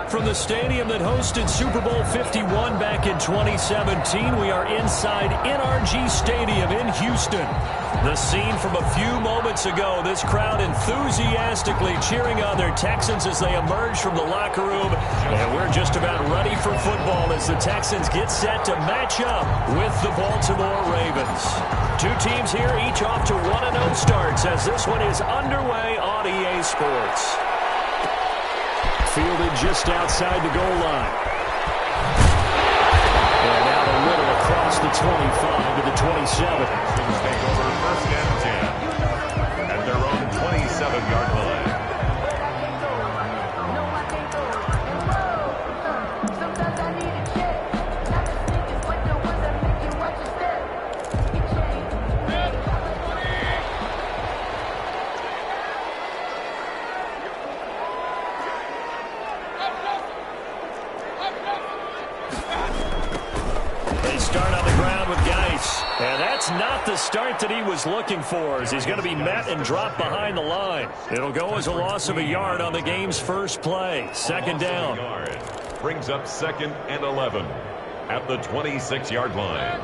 From the stadium that hosted Super Bowl 51 back in 2017, we are inside NRG Stadium in Houston. The scene from a few moments ago, this crowd enthusiastically cheering on their Texans as they emerge from the locker room. And we're just about ready for football as the Texans get set to match up with the Baltimore Ravens. Two teams here, each off to 1-0 starts as this one is underway on EA Sports. Fielded just outside the goal line. And out a little across the 25 to the 27. Texans take over 1st and 10 at their own 27-yard line. And that's not the start that he was looking for, as he's going to be met and dropped behind the line. It'll go as a loss of a yard on the game's first play. 2nd down. Brings up 2nd and 11 at the 26-yard line.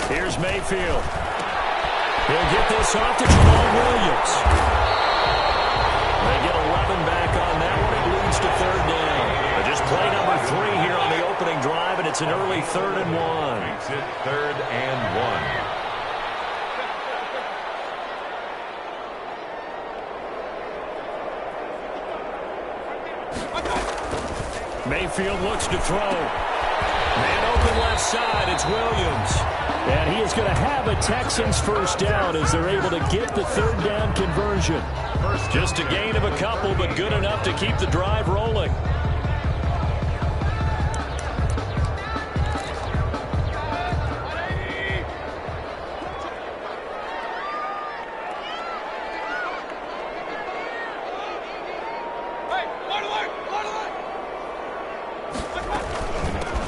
Here's Mayfield. He'll get this off to Jamal Williams. They get 11 back on that one. It leads to 3rd down. Just play number 3 here on the opening drive, and it's an early 3rd and 1. Makes it 3rd and 1. Mayfield looks to throw. Man open left side. It's Williams. And he is going to have a Texans first down as they're able to get the 3rd down conversion. Just a gain of a couple, but good enough to keep the drive rolling.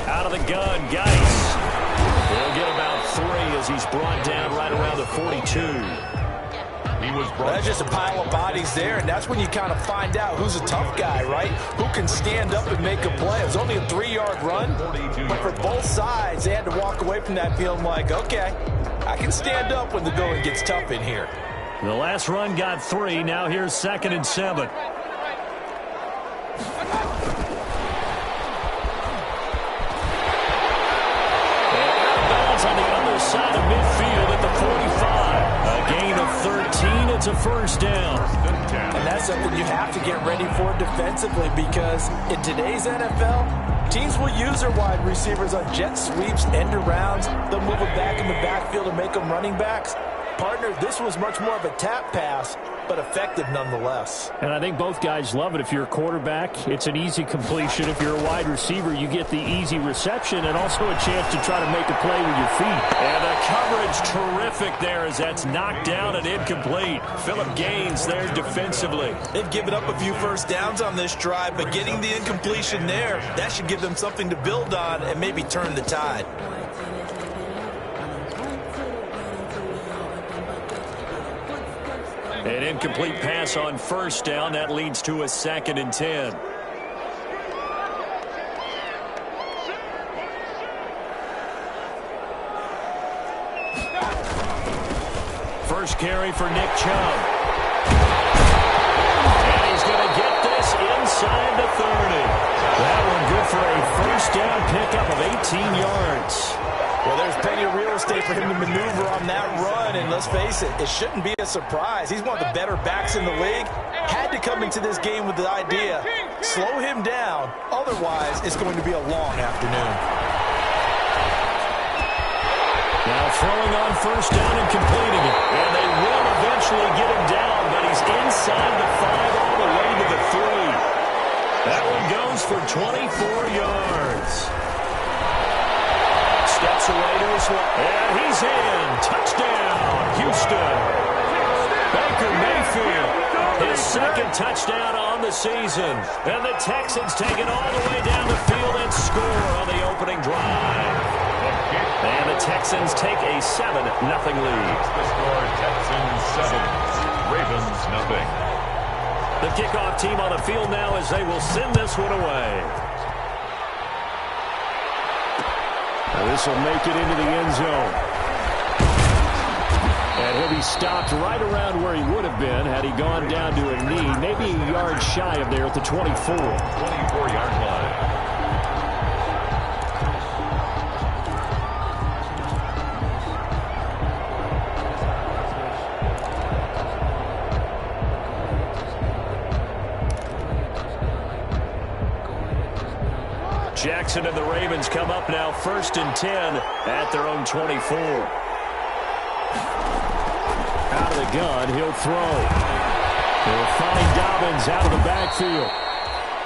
Out of the gun, Geis. He'll get about 3 as he's brought down right around the 42. That's just a pile of bodies there, and that's when you kind of find out who's a tough guy, right? Who can stand up and make a play. It was only a 3-yard run, but for both sides, they had to walk away from that feeling like, okay, I can stand up when the going gets tough in here. The last run got 3. Now here's 2nd and 7. Side of midfield at the 45. A gain of 13. It's a first down. And that's something you have to get ready for defensively, because in today's NFL, teams will use their wide receivers on jet sweeps, end arounds. They'll move it back in the backfield and make them running backs. Partner, this was much more of a tap pass, but effective nonetheless. And I think both guys love it. If you're a quarterback, it's an easy completion. If you're a wide receiver, you get the easy reception and also a chance to try to make a play with your feet. And the coverage terrific there as that's knocked down and incomplete. Phillip Gaines there defensively. They've given up a few first downs on this drive, but getting the incompletion there, that should give them something to build on and maybe turn the tide. An incomplete pass on first down. That leads to a 2nd and 10. First carry for Nick Chubb. And he's going to get this inside the 30. That one good for a first down pickup of 18 yards. Well, there's plenty of real estate for him to maneuver on that run, and let's face it, it shouldn't be a surprise. He's one of the better backs in the league. Had to come into this game with the idea, slow him down, otherwise it's going to be a long afternoon. Now throwing on first down and completing it, and they will eventually get him down, but he's inside the 5 all the way to the 3. That one goes for 24 yards. Steps away to his left. And he's in. Touchdown, Houston. Baker Mayfield, his 2nd touchdown on the season. And the Texans take it all the way down the field and score on the opening drive. And the Texans take a 7-0 lead. The score, Texans 7, Ravens nothing. The kickoff team on the field now as they will send this one away. This will make it into the end zone. And he'll be stopped right around where he would have been had he gone down to a knee, maybe a yard shy of there at the 24. 24-yard line. Jackson and the Ravens come up now 1st and 10 at their own 24. Out of the gun, he'll throw. They'll find Dobbins out of the backfield.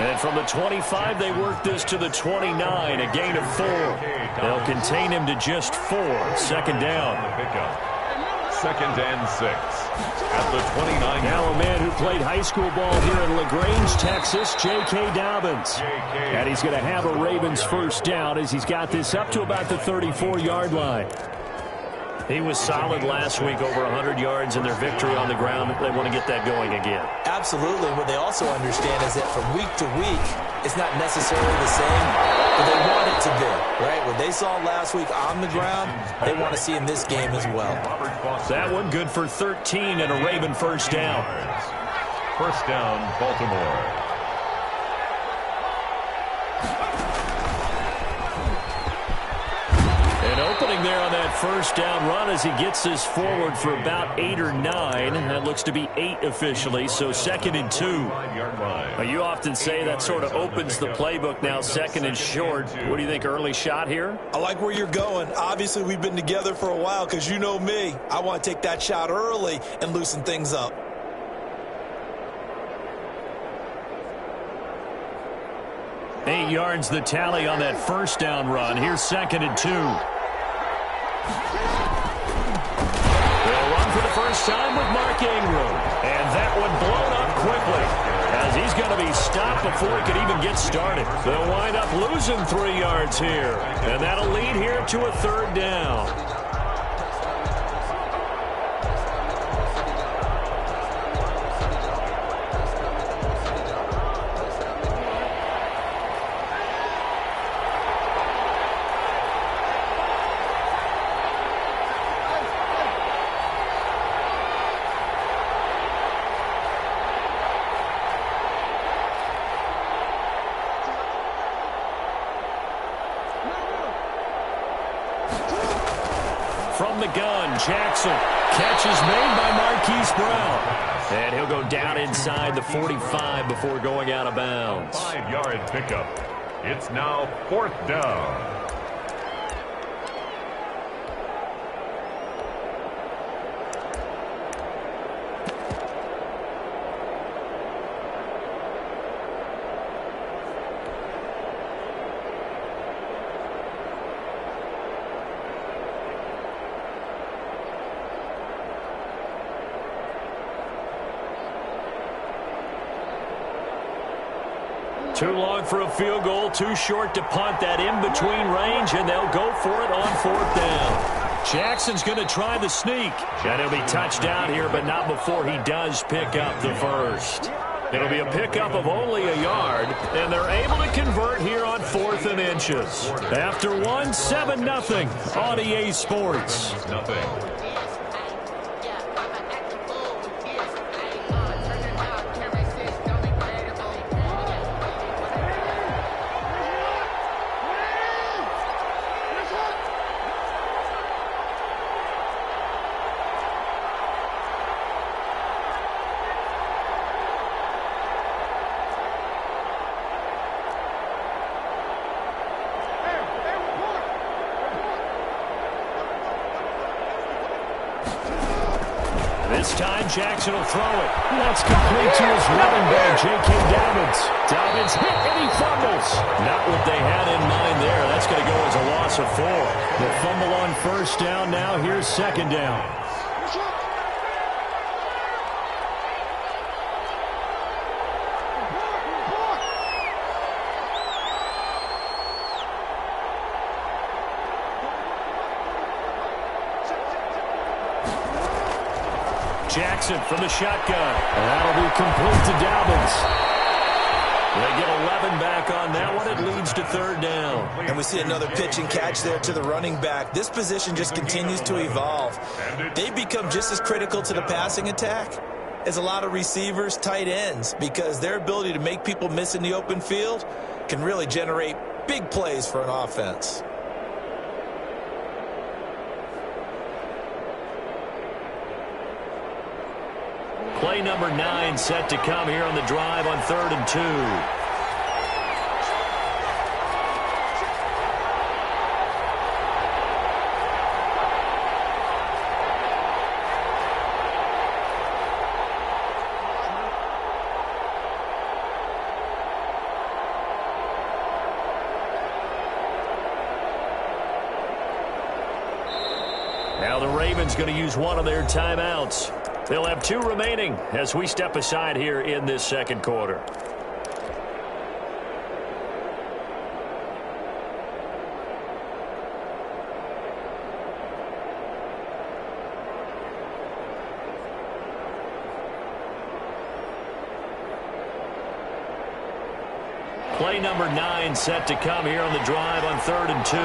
And from the 25, they work this to the 29, a gain of 4. They'll contain him to just 4. 2nd down. 2nd and 6. At the 29. Now a man who played high school ball here in LaGrange, Texas, J.K. Dobbins. And he's going to have a Ravens 1st down as he's got this up to about the 34-yard line. He was solid last week, over 100 yards in their victory on the ground. They want to get that going again. Absolutely. What they also understand is that from week to week, it's not necessarily the same, but they want it to be, right? What they saw last week on the ground, they want to see in this game as well. That one good for 13 and a Raven 1st down. 1st down, Baltimore. Opening there on that 1st down run as he gets this forward for about 8 or 9. That looks to be 8 officially, so 2nd and 2. You often say that sort of opens the playbook now, 2nd and short. What do you think, early shot here? I like where you're going. Obviously, we've been together for a while because you know me. I want to take that shot early and loosen things up. Eight yards the tally on that 1st down run. Here's 2nd and 2. They'll run for the first time with Mark Ingram. And that one blown up quickly as he's going to be stopped before he could even get started. They'll wind up losing 3 yards here. And that'll lead here to a 3rd down. From the gun, Jackson. Catch is made by Marquise Brown. And he'll go down inside the 45 before going out of bounds. 5-yard pickup. It's now 4th down. Too long for a field goal, too short to punt that in-between range, and they'll go for it on 4th down. Jackson's going to try the sneak, and he'll be touched down here, but not before he does pick up the 1st. It'll be a pickup of only a yard, and they're able to convert here on 4th and inches. After one, 7-0 on EA Sports. Nothing. This time, Jackson will throw it. That's complete to his running back, J.K. Dobbins. Dobbins hit and he fumbles. Not what they had in mind there. That's going to go as a loss of 4. The fumble on 1st down now. Here's 2nd down. Jackson from the shotgun. And that'll be complete to Dobbins. They get 11 back on that one. It leads to third down. And we see another pitch and catch there to the running back. This position just continues to evolve. They become just as critical to the passing attack as a lot of receivers, tight ends, because their ability to make people miss in the open field can really generate big plays for an offense. Play number 9 set to come here on the drive on 3rd and 2. Now the Ravens going to use one of their timeouts. They'll have 2 remaining as we step aside here in this second quarter. Play number 9 set to come here on the drive on 3rd and 2.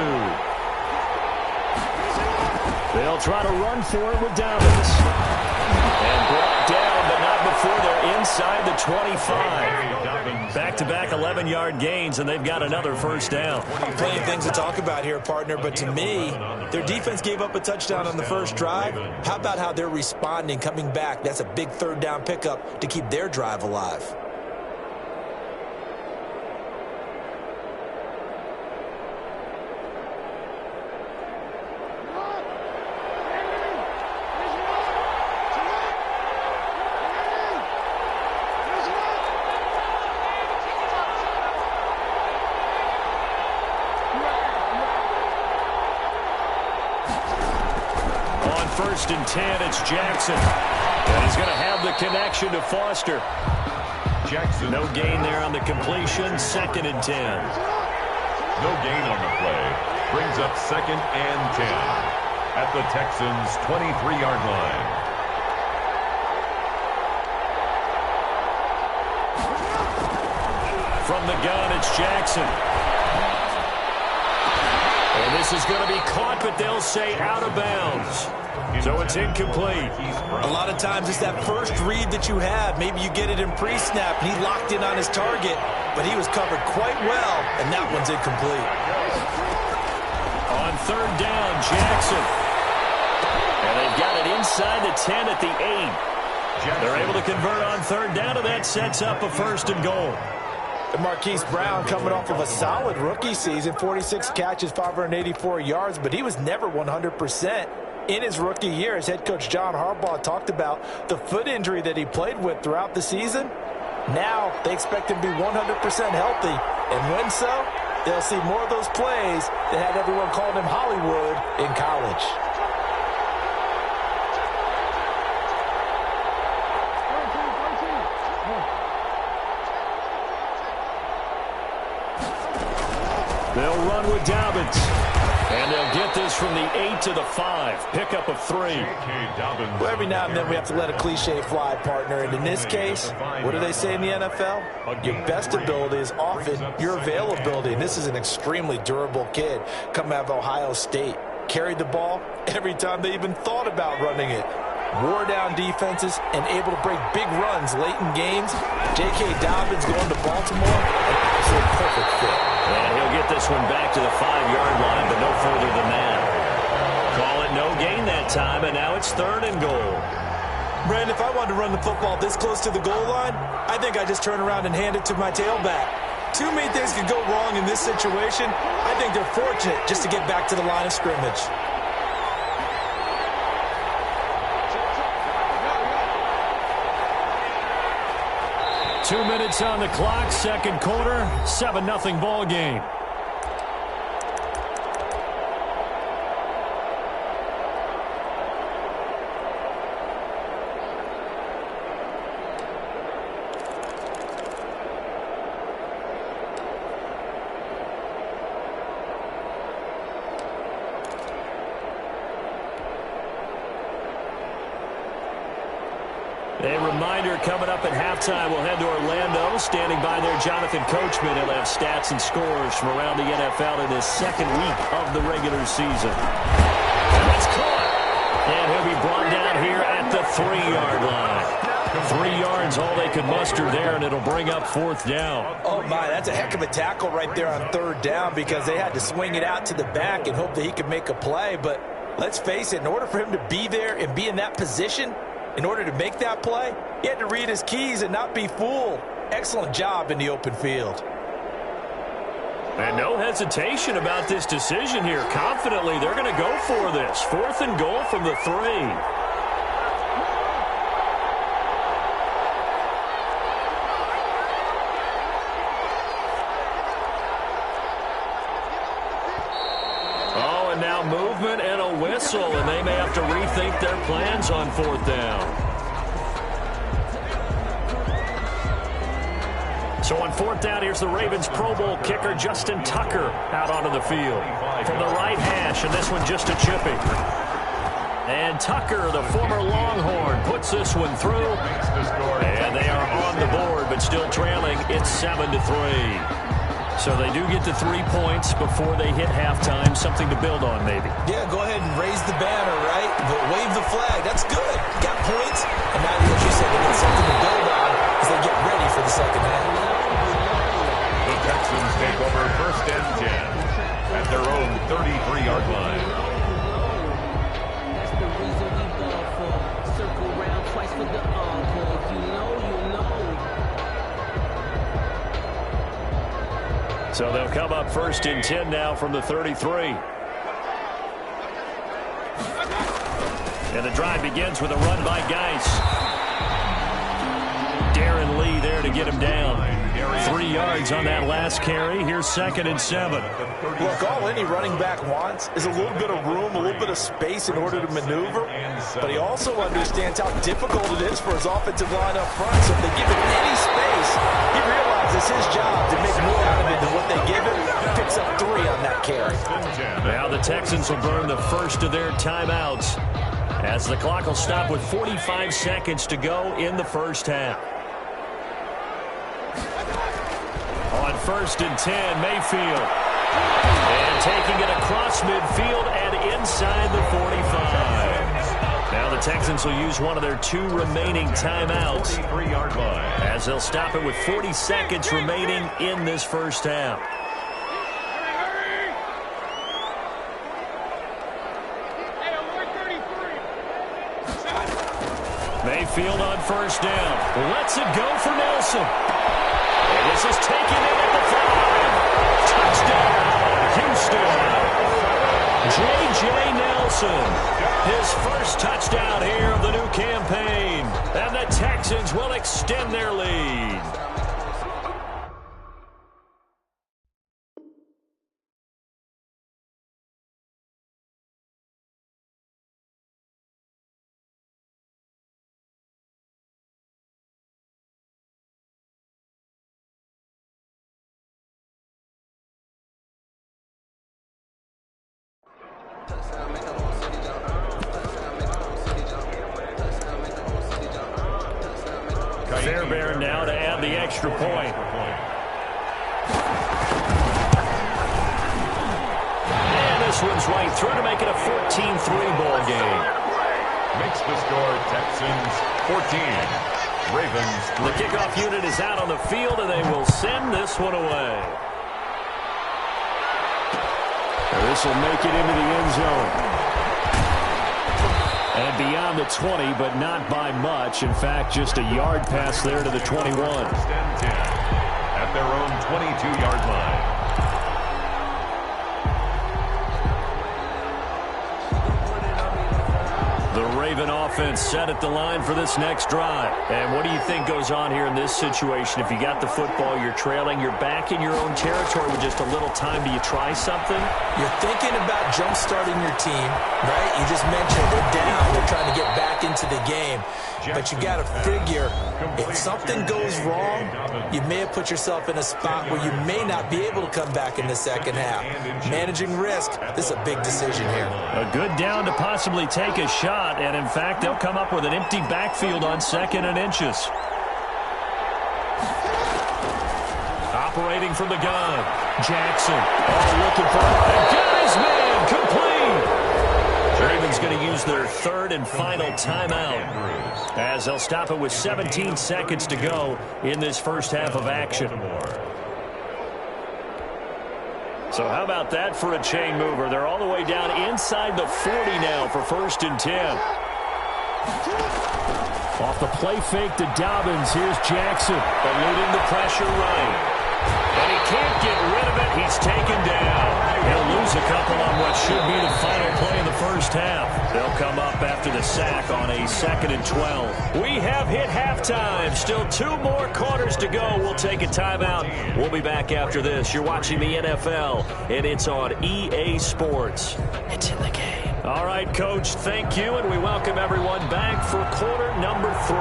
They'll try to run for it with Dobbins. And brought down, but not before they're inside the 25. Back-to-back 11-yard gains, and they've got another first down. Plenty of things to talk about here, partner, but to me, their defense gave up a touchdown on the first drive. How about how they're responding, coming back? That's a big third down pickup to keep their drive alive. First and 10, it's Jackson. And he's going to have the connection to Foster. Jackson. No gain there on the completion. 2nd and 10. No gain on the play. Brings up 2nd and 10 at the Texans' 23-yard line. From the gun, it's Jackson. And this is going to be caught, but they'll say out of bounds. So it's incomplete. A lot of times it's that first read that you have. Maybe you get it in pre-snap, and he locked in on his target, but he was covered quite well, and that one's incomplete. On 3rd down, Jackson. And they've got it inside the 10 at the 8. They're able to convert on 3rd down, and that sets up a 1st and goal. And Marquise Brown coming off of a solid rookie season, 46 catches, 584 yards, but he was never 100%. In his rookie year, as head coach John Harbaugh talked about the foot injury that he played with throughout the season. Now they expect him to be 100% healthy. And when so, they'll see more of those plays that had everyone calling him Hollywood in college. They'll run with Dobbins. And they'll get this from the 8 to the 5. Pickup of 3. Well, every now and then we have to let a cliche fly, partner. And in this case, what do they say in the NFL? Your best ability is often your availability. And this is an extremely durable kid coming out of Ohio State. Carried the ball every time they even thought about running it. Wore down defenses and able to break big runs late in games. J.K. Dobbins going to Baltimore, an absolute perfect fit. And he'll get this one back to the 5-yard line, but no further than that. Call it no gain that time, and now it's 3rd and goal. Brandon, if I wanted to run the football this close to the goal line, I think I just turn around and hand it to my tailback. Too many things could go wrong in this situation. I think they're fortunate just to get back to the line of scrimmage. Two minutes on the clock, second quarter, 7-0 ball game. A reminder coming up at halftime, we'll head to Orlando. Standing by there, Jonathan Coachman. He'll have stats and scores from around the NFL in his second week of the regular season. And that's caught. And he'll be brought down here at the 3-yard line. 3 yards, all they could muster there, and it'll bring up 4th down. Oh, my, that's a heck of a tackle right there on 3rd down because they had to swing it out to the back and hope that he could make a play. But let's face it, in order for him to be there and be in that position, in order to make that play, he had to read his keys and not be fooled. Excellent job in the open field. And no hesitation about this decision here. Confidently, they're going to go for this. 4th and goal from the 3. Now movement and a whistle, and they may have to rethink their plans on 4th down. So on 4th down, here's the Ravens Pro Bowl kicker Justin Tucker out onto the field from the right hash, and this one just a chippy. And Tucker, the former Longhorn, puts this one through, and they are on the board, but still trailing. It's 7-3. So they do get to 3 points before they hit halftime. Something to build on, maybe. Yeah, go ahead and raise the banner, right? But wave the flag. That's good. Got points. And now, as you said, they get something to build on as they get ready for the second half. The Texans take over 1st and 10 at their own 33-yard line. That's the reason we ball for. Circle round twice for the encore. If you know, you know. So they'll come up 1st and 10 now from the 33. And the drive begins with a run by Geis. Darren Lee there to get him down. 3 yards on that last carry. Here's 2nd and 7. Look, all any running back wants is a little bit of room, a little bit of space in order to maneuver. But he also understands how difficult it is for his offensive line up front. So if they give him any space, he realizes it's his job to make more out of it than what they give him. Picks up 3 on that carry. Now the Texans will burn the first of their timeouts as the clock will stop with 45 seconds to go in the first half. On 1st and 10, Mayfield. And taking it across midfield and inside the 45. Now the Texans will use one of their 2 remaining timeouts as they'll stop it with 40 seconds remaining in this first half. Mayfield on 1st down. Lets it go for Nelson. And this is taken in at the 5. Touchdown, Houston. J.J. Nelson, his first touchdown here of the new campaign. And the Texans will extend their lead. Fairbairn now to add the extra point. And this one's right through to make it a 14-3 ball game. Makes the score Texans 14, Ravens 3. The kickoff unit is out on the field, and they will send this one away. This will make it into the end zone. And beyond the 20, but not by much. In fact, just a yard pass there to the 21. At their own 22-yard line. The Raven offense set at the line for this next drive. And what do you think goes on here in this situation? If you got the football, you're trailing, you're back in your own territory with just a little time. Do you try something? You're thinking about jump-starting your team, right? You just mentioned they're down. They're trying to get back into into the game. But you got to figure, if something goes wrong, you may have put yourself in a spot where you may not be able to come back in the second half. Managing risk, this is a big decision here. A good down to possibly take a shot, and in fact, they'll come up with an empty backfield on 2nd and inches. Operating from the gun, Jackson. Oh, looking for a guy's man, complete. Ravens going to use their 3rd and final timeout, as they'll stop it with 17 seconds to go in this first half of action. So how about that for a chain mover? They're all the way down inside the 40 now for 1st and 10. Off the play fake to Dobbins. Here's Jackson, eluding the pressure right. And he can't get rid of it. He's taken down. He'll lose a couple on what should be the final play of the first half. They'll come up after the sack on a 2nd and 12. We have hit halftime. Still 2 more quarters to go. We'll take a timeout. We'll be back after this. You're watching the NFL, and it's on EA Sports. It's in the game. All right, Coach, thank you, and we welcome everyone back for quarter number 3.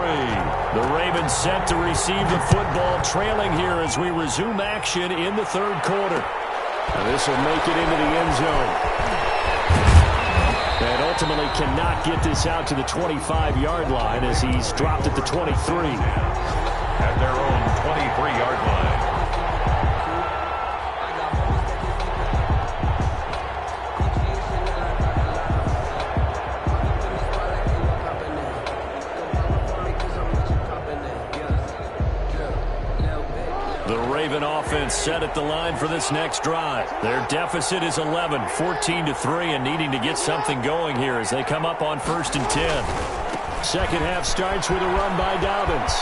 The Ravens set to receive the football, trailing here as we resume action in the 3rd quarter. And this will make it into the end zone. And ultimately cannot get this out to the 25-yard line as he's dropped at the 23. At their own 23-yard line. Offense set at the line for this next drive. Their deficit is 11, 14-3, and needing to get something going here as they come up on 1st and 10. Second half starts with a run by Dobbins.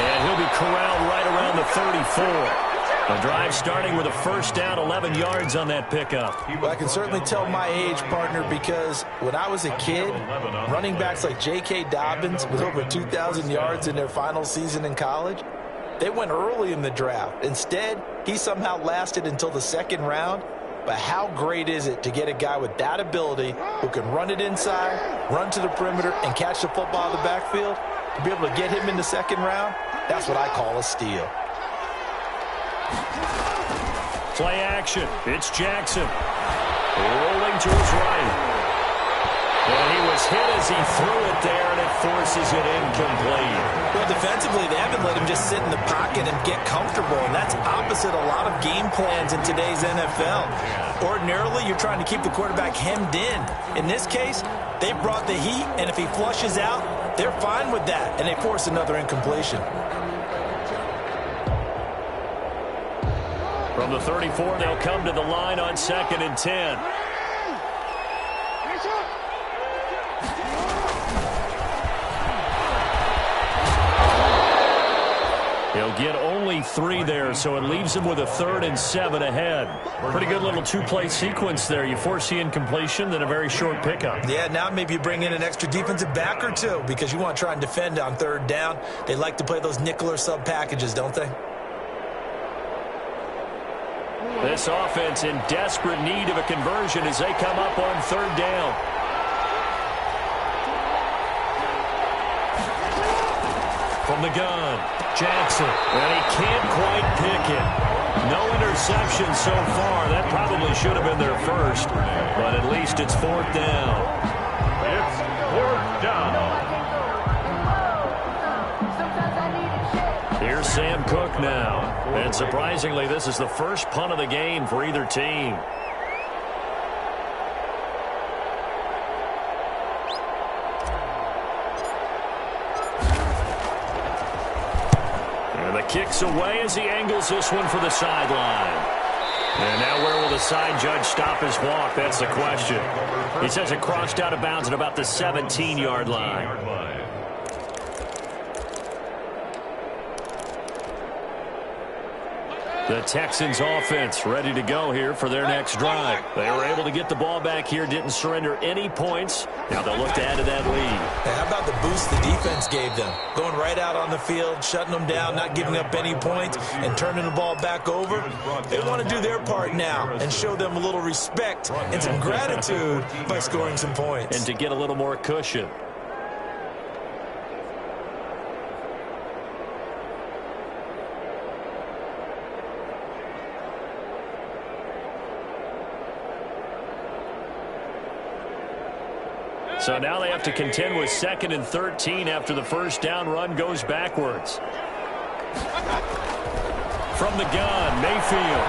And he'll be corralled right around the 34. The drive starting with a 1st down, 11 yards on that pickup. Well, I can certainly tell my age, partner, because when I was a kid, running backs like J.K. Dobbins with over 2,000 yards in their final season in college, they went early in the draft. Instead, he somehow lasted until the 2nd round. But how great is it to get a guy with that ability who can run it inside, run to the perimeter, and catch the football out of the backfield? To be able to get him in the 2nd round, that's what I call a steal. Play action. It's Jackson. Rolling to his right. And he was hit as he threw it there, and it forces it incomplete. Well, defensively, they haven't let him just sit in the pocket and get comfortable, and that's opposite a lot of game plans in today's NFL. Ordinarily, you're trying to keep the quarterback hemmed in. In this case, they brought the heat, and if he flushes out, they're fine with that, and they force another incompletion. From the 34, they'll come to the line on 2nd and 10. He'll get only 3 there, so it leaves him with a 3rd and 7 ahead. Pretty good little 2-play sequence there. You force the incompletion, then a very short pickup. Yeah, now maybe you bring in an extra defensive back or 2 because you want to try and defend on 3rd down. They like to play those nickel or sub packages, don't they? This offense in desperate need of a conversion as they come up on 3rd down. From the gun, Jackson, and he can't quite pick it. No interception so far. That probably should have been their first, but at least it's 4th down. It's 4th down. Here's Sam Cook now. And surprisingly, this is the first punt of the game for either team. Kicks away as he angles this one for the sideline. And now where will the side judge stop his walk? That's the question. He says it crossed out of bounds at about the 17-yard line. The Texans offense ready to go here for their next drive. They were able to get the ball back here, didn't surrender any points. Now they'll look to add to that lead. Hey, how about the boost the defense gave them? Going right out on the field, shutting them down, not giving up any points, and turning the ball back over. They want to do their part now and show them a little respect and some gratitude by scoring some points. And to get a little more cushion. So now they have to contend with 2nd and 13 after the first down run goes backwards. From the gun, Mayfield.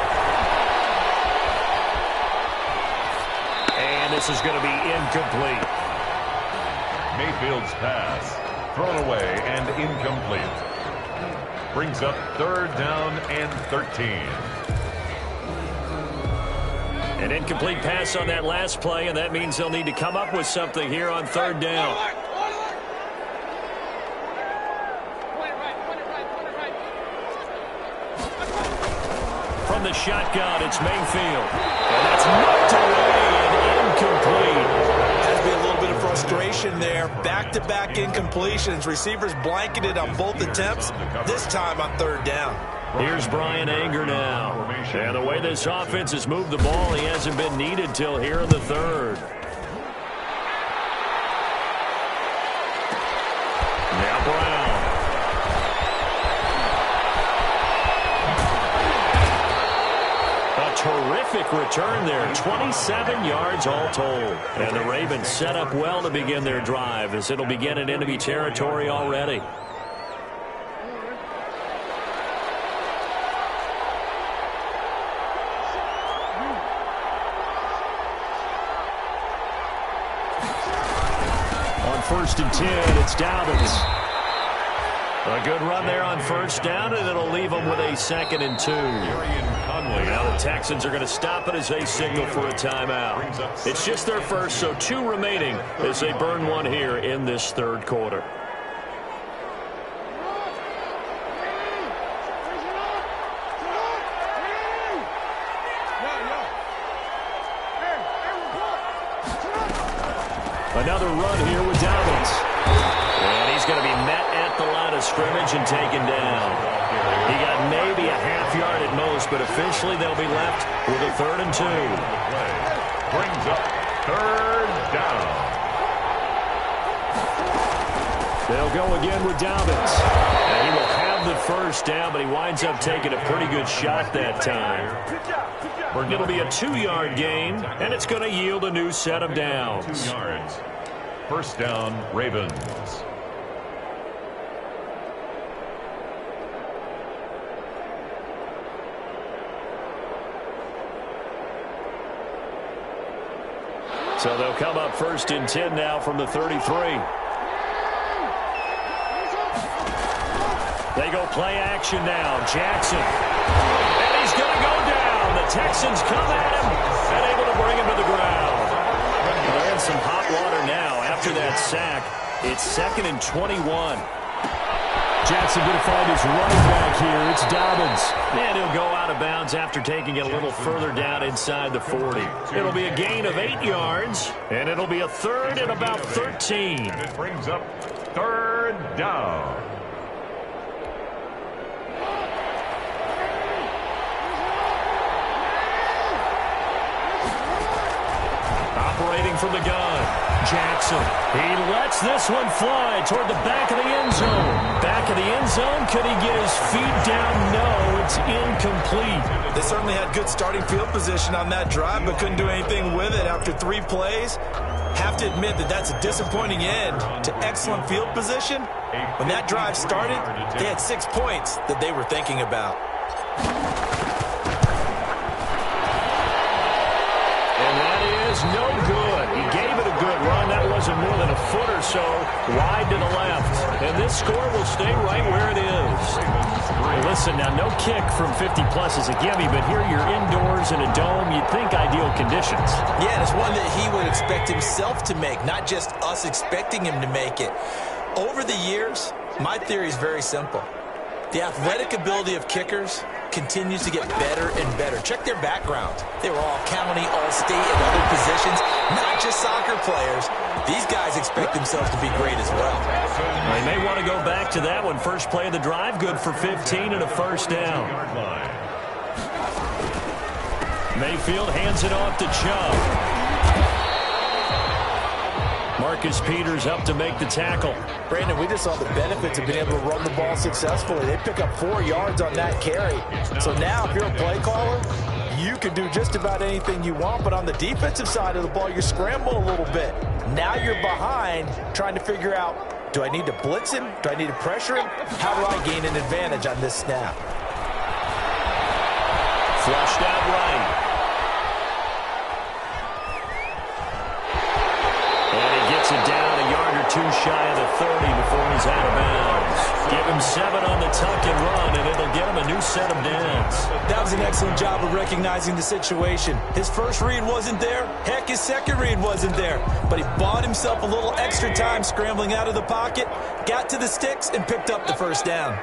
And this is going to be incomplete. Mayfield's pass thrown away and incomplete. Brings up 3rd down and 13. An incomplete pass on that last play, and that means they'll need to come up with something here on 3rd down. From the shotgun, it's Mayfield. And that's knocked away and incomplete. Has to be a little bit of frustration there. Back-to-back incompletions. Receivers blanketed on both attempts, this time on 3rd down. Here's Brian Anger now. And the way this offense has moved the ball, he hasn't been needed till here in the 3rd. Now Brown. A terrific return there. 27 yards all told. And the Ravens set up well to begin their drive as it'll begin in enemy territory already. On 1st and 10, it's Dobbins. A good run there on 1st down, and it'll leave them with a 2nd and 2. Now the Texans are going to stop it as they signal for a timeout. It's just their first, so 2 remaining as they burn one here in this 3rd quarter. Another run here with Dobbins. And he's going to be met at the line of scrimmage and taken down. He got maybe a half yard at most, but officially they'll be left with a 3rd and 2. Brings up 3rd down. They'll go again with Dobbins. And he will have the 1st down, but he winds up taking a pretty good shot that time. It'll be a 2-yard gain, and it's going to yield a new set of downs. 2 yards. 1st down, Ravens. So they'll come up 1st and 10 now from the 33. They go play action now. Jackson. And he's going to go down. The Texans come at him and able to bring him to the ground. They're in some hot water now after that sack. It's 2nd and 21. Jackson going to find his running back here. It's Dobbins. And he'll go out of bounds after taking it a little further down inside the 40. It'll be a gain of 8 yards, and it'll be a 3rd and about 13. And it brings up 3rd down. Operating from the gun, Jackson. He lets this one fly toward the back of the end zone. Back of the end zone. Could he get his feet down? No, it's incomplete. They certainly had good starting field position on that drive, but couldn't do anything with it after 3 plays. Have to admit that that's a disappointing end to excellent field position. When that drive started, they had 6 points that they were thinking about. No good. He gave it a good run. That wasn't more than a foot or so wide to the left. And this score will stay right where it is. Hey, listen, now no kick from 50-plus is a gimme, but here you're indoors in a dome. You'd think ideal conditions. Yeah, and it's one that he would expect himself to make, not just us expecting him to make it. Over the years, my theory is very simple. The athletic ability of kickers continues to get better and better. Check their background. They were all county, all state, and other positions, not just soccer players. These guys expect themselves to be great as well. They may want to go back to that one. First play of the drive, good for 15 and a 1st down. Mayfield hands it off to Chubb. Marcus Peters up to make the tackle. Brandon, we just saw the benefits of being able to run the ball successfully. They pick up 4 yards on that carry. So now, if you're a play caller, you can do just about anything you want, but on the defensive side of the ball, you're scrambling a little bit. Now you're behind, trying to figure out, do I need to blitz him? Do I need to pressure him? How do I gain an advantage on this snap? Flushed out right. And he gets it down a yard or two shy of the 30 before he's out of bounds. Give him 7 on the tuck and run, and it'll get him a new set of downs. That was an excellent job of recognizing the situation. His first read wasn't there. Heck, his second read wasn't there. But he bought himself a little extra time scrambling out of the pocket, got to the sticks, and picked up the first down.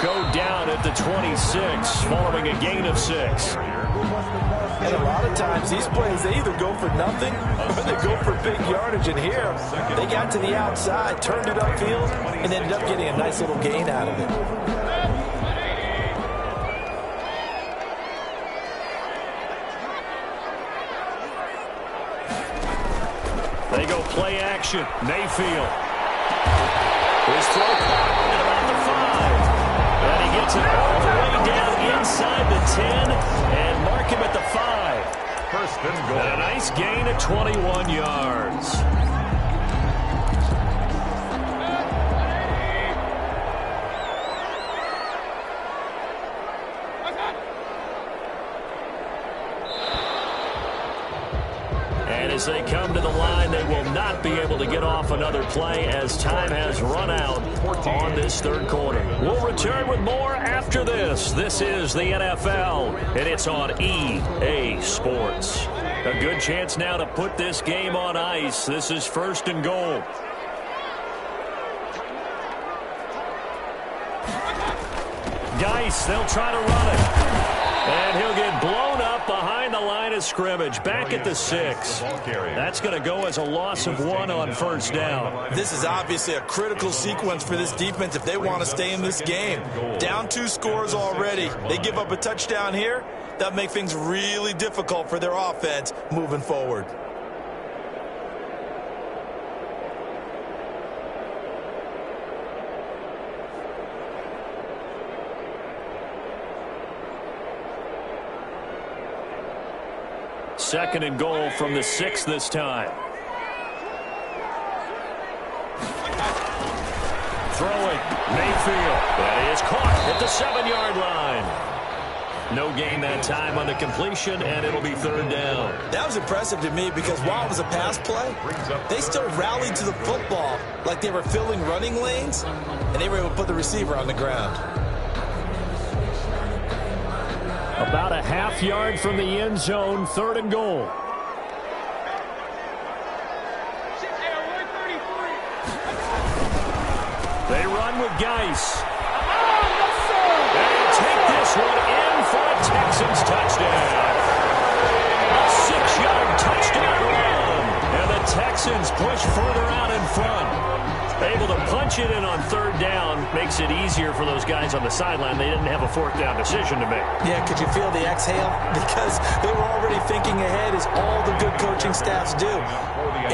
Go down at the 26, following a gain of 6. And a lot of times, these plays, they either go for nothing or they go for big yardage. And here, they got to the outside, turned it upfield, and ended up getting a nice little gain out of it. They go play action. Mayfield. His throw caught at about the 5. And he gets it all the way down inside the 10 and mark him at the 5. First and goal. And a nice gain of 21 yards. And as they come to the line, they will not be able to get off another play as time has run out on this third quarter. We'll return with more after this. This is the NFL, and it's on EA Sports. A good chance now to put this game on ice. This is first and goal. Geis, they'll try to run it. And he'll get blown up behind the line of scrimmage, back at the 6. That's going to go as a loss of 1 on first down. This is obviously a critical sequence for this defense if they want to stay in this game. Down 2 scores already. They give up a touchdown here. That'll make things really difficult for their offense moving forward. Second and goal from the 6 this time. Throwing, Mayfield. That is caught at the 7-yard line. No gain that time on the completion, and it'll be third down. That was impressive to me because while it was a pass play, they still rallied to the football like they were filling running lanes, and they were able to put the receiver on the ground. About a half yard from the end zone, third and goal. They run with Geis. They take this one in for a Texans touchdown. A 6-yard touchdown run. And the Texans push further out in front. Able to punch it in on third down makes it easier for those guys on the sideline. They didn't have a fourth down decision to make. Yeah, could you feel the exhale? Because they were already thinking ahead, as all the good coaching staffs do.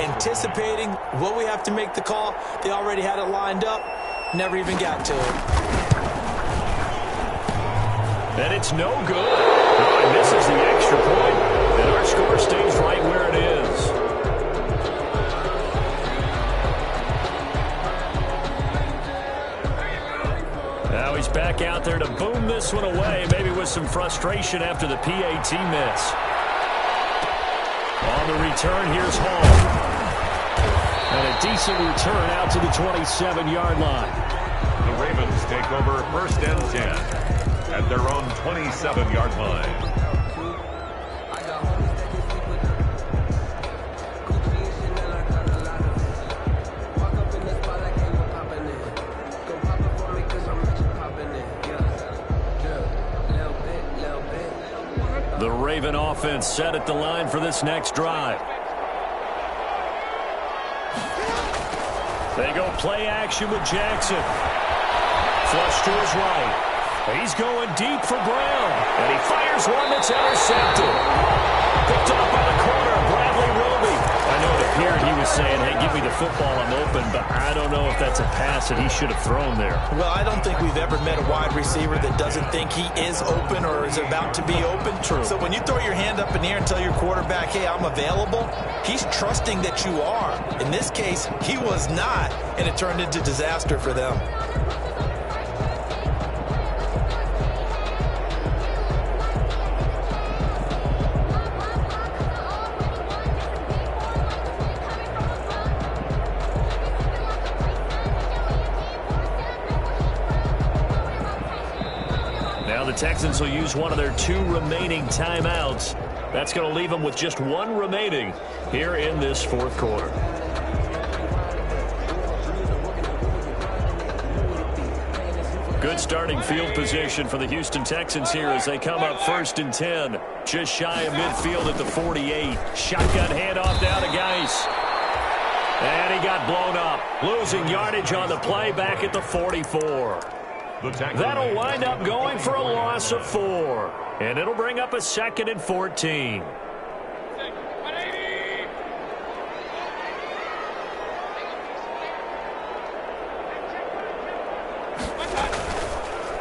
Anticipating, will we have to make the call? They already had it lined up. Never even got to it. And it's no good. Oh, and misses the extra point. And our score stays right where it is. Now he's back out there to boom this one away, maybe with some frustration after the PAT miss. On the return, here's Hall. And a decent return out to the 27-yard line. The Ravens take over first and 10 at their own 27-yard line. The Raven offense set at the line for this next drive. They go play action with Jackson. Flush to his right. He's going deep for Brown. And he fires one that's intercepted. Picked off by the corner, Bradley Roby. I know the appeared he was saying, hey, give me the football, I'm open, but I don't know if that's a pass that he should have thrown there. Well, I don't think we've ever met a wide receiver that doesn't think he is open or is about to be open. True. So when you throw your hand up in the air and tell your quarterback, hey, I'm available, he's trusting that you are. In this case, he was not, and it turned into disaster for them. Now the Texans will use one of their 2 remaining timeouts. That's going to leave them with just 1 remaining here in this 4th quarter. Good starting field position for the Houston Texans here as they come up 1st and 10. Just shy of midfield at the 48. Shotgun handoff down to Geis. And he got blown up. Losing yardage on the play back at the 44. That'll wind up going for a loss of 4. And it'll bring up a 2nd and 14.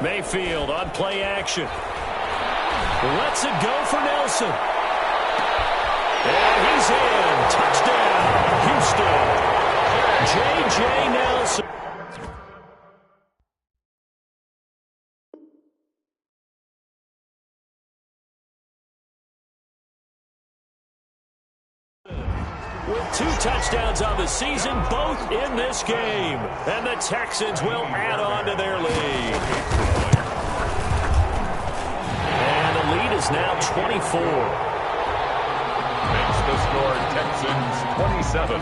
Mayfield on play action. Lets it go for Nelson. And he's in. Touchdown, Houston. J.J. Nelson. With 2 touchdowns on the season, both in this game. And the Texans will add on to their lead. And the lead is now 24. Makes the score Texans 27.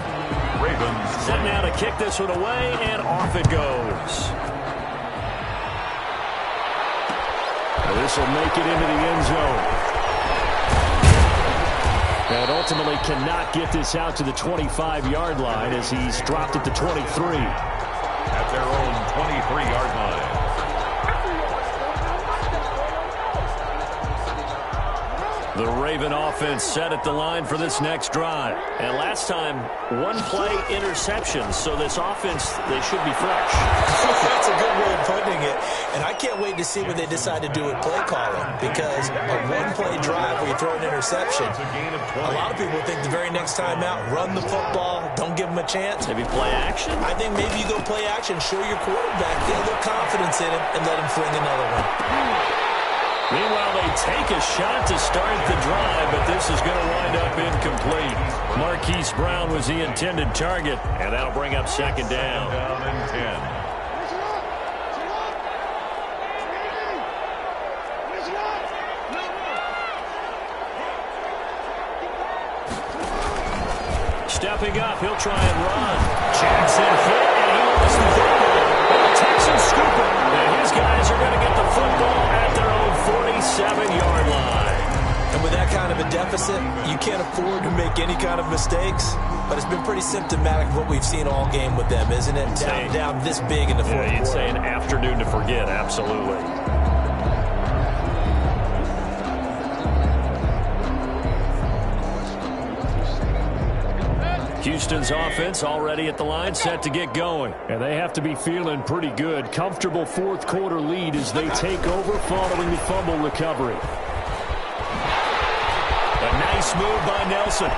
Ravens. Set now to kick this one away, and off it goes. Well, this will make it into the end zone. And ultimately cannot get this out to the 25-yard line as he's dropped at the 23. At their own 23-yard line. The Raven offense set at the line for this next drive. And last time, 1-play interception. So this offense, they should be fresh. That's a good way of putting it. And I can't wait to see what they decide to do with play calling. Because a 1-play drive where you throw an interception, a lot of people think the very next time out, run the football, don't give them a chance. Maybe play action? I think maybe you go play action, show your quarterback, get a little confidence in him, and let him fling another one. Meanwhile, they take a shot to start the drive, but this is going to wind up incomplete. Marquise Brown was the intended target, and that'll bring up 2nd down. Down and 10. Stepping up, he'll try and run. Jackson hit, and he lost the football. And the Texans scoop it. And his guys are going to get the football at their own 47-yard line. And with that kind of a deficit, you can't afford to make any kind of mistakes. But it's been pretty symptomatic of what we've seen all game with them, isn't it? Down this big in the 4th quarter. You'd say an afternoon to forget, absolutely. Houston's offense already at the line, set to get going. And they have to be feeling pretty good. Comfortable 4th quarter lead as they take over following the fumble recovery. A nice move by Nelson.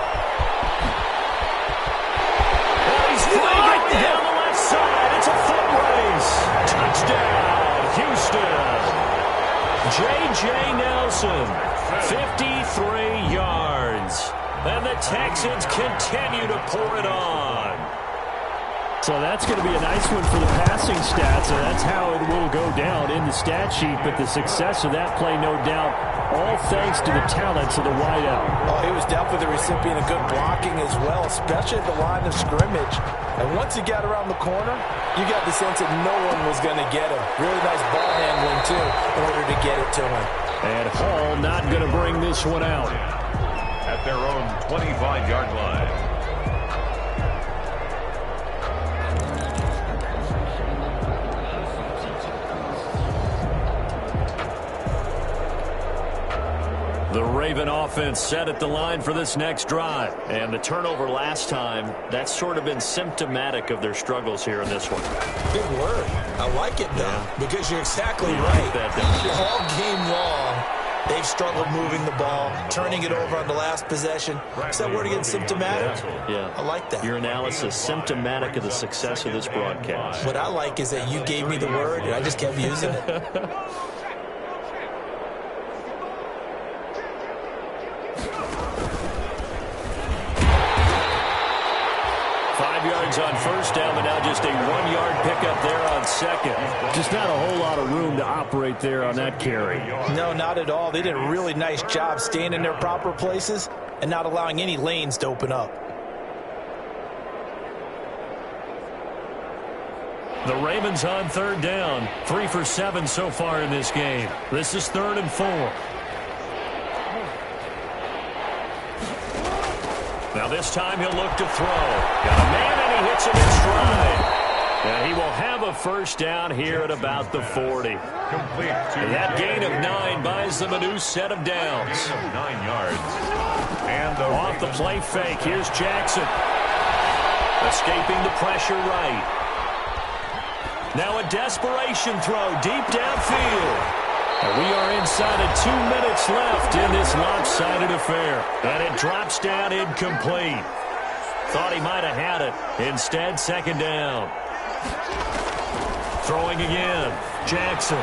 Oh, he's flying down the left side. It's a foot race. Touchdown, Houston. J.J. Nelson, 53 yards. And the Texans continue to pour it on. So that's going to be a nice one for the passing stats, and that's how it will go down in the stat sheet. But the success of that play, no doubt, all thanks to the talents of the wideout. Oh, he was definitely the recipient of good blocking as well, especially at the line of scrimmage. And once he got around the corner, you got the sense that no one was going to get him. Really nice ball handling, too, in order to get it to him. And Hall not going to bring this one out. At their own 25-yard line. The Raven offense set at the line for this next drive. And the turnover last time, that's sort of been symptomatic of their struggles here in this one. Good word. I like it, though, because you're exactly right. Like that, don't you? All game long, they've struggled moving the ball, turning it over on the last possession. Is that word again, symptomatic? Yeah. I like that. Your analysis, symptomatic of the success of this broadcast. What I like is that you gave me the word, and I just kept using it. 5 yards on first down, but now just a 1-yard pickup there on second. Just not a whole lot of room to operate there on that carry. No, not at all. They did a really nice job staying in their proper places and not allowing any lanes to open up. The Ravens on third down. 3 for 7 so far in this game. This is 3rd and 4. Now this time he'll look to throw. Got a man and he hits him in stride. And he will have a first down here at about the 40. And that gain of 9 buys them a new set of downs. 9 yards. And off the play fake, here's Jackson. Escaping the pressure right. Now a desperation throw deep downfield. And we are inside of 2 minutes left in this lopsided affair. And it drops down incomplete. Thought he might have had it. Instead, second down. Throwing again. Jackson.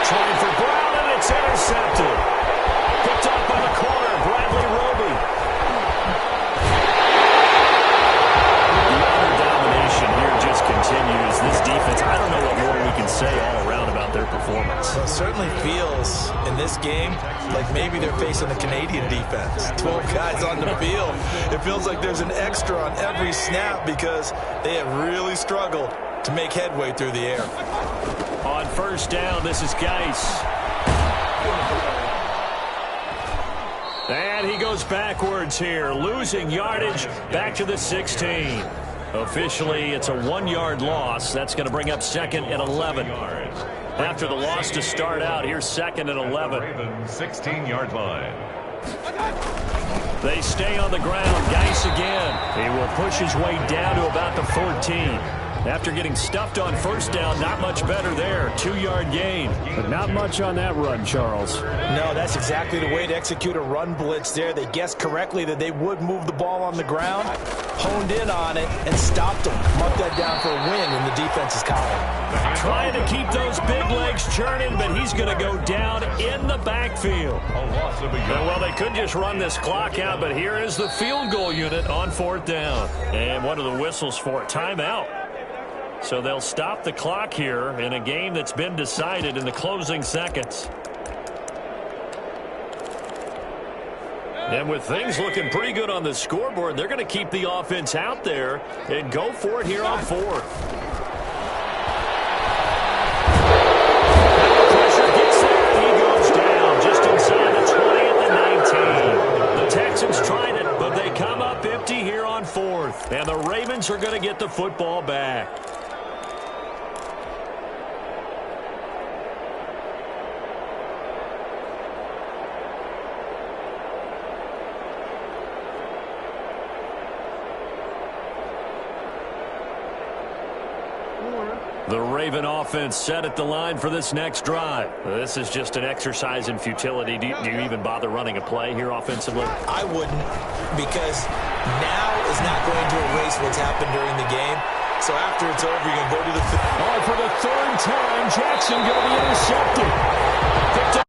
Trying for Brown, and it's intercepted. Picked up by the corner, Bradley Roby. The utter domination here just continues. This defense, I don't know what more we can say all around about their performance. Well, it certainly feels in this game like maybe they're facing the Canadian defense. 12 guys on the field. It feels like there's an extra on every snap because they have really struggled to make headway through the air. On first down, this is Geis. And he goes backwards here, losing yardage back to the 16. Officially, it's a 1-yard loss. That's going to bring up 2nd and 11. After the loss to start out, here's 2nd and 11. 16-yard line. They stay on the ground. Geis again. He will push his way down to about the 14. After getting stuffed on first down, not much better there. 2-yard gain. But not much on that run, Charles. No, that's exactly the way to execute a run blitz there. They guessed correctly that they would move the ball on the ground, honed in on it, and stopped them. Marked that down for a win in the defense's column. Trying to keep those big legs churning, but he's going to go down in the backfield. Well, they could just run this clock out, but here is the field goal unit on 4th down. And what are the whistles for? Timeout. So they'll stop the clock here in a game that's been decided in the closing seconds. And with things looking pretty good on the scoreboard, they're going to keep the offense out there and go for it here on 4th. Pressure gets there. He goes down just inside the 20 at the 19. The Texans tried it, but they come up empty here on 4th. And the Ravens are going to get the football back. The Raven offense set at the line for this next drive. This is just an exercise in futility. Do you even bother running a play here offensively? I wouldn't, because now is not going to erase what's happened during the game. So after it's over, you're going to go to the field. Oh, for the 3rd time, Jackson going to be intercepted. Picked up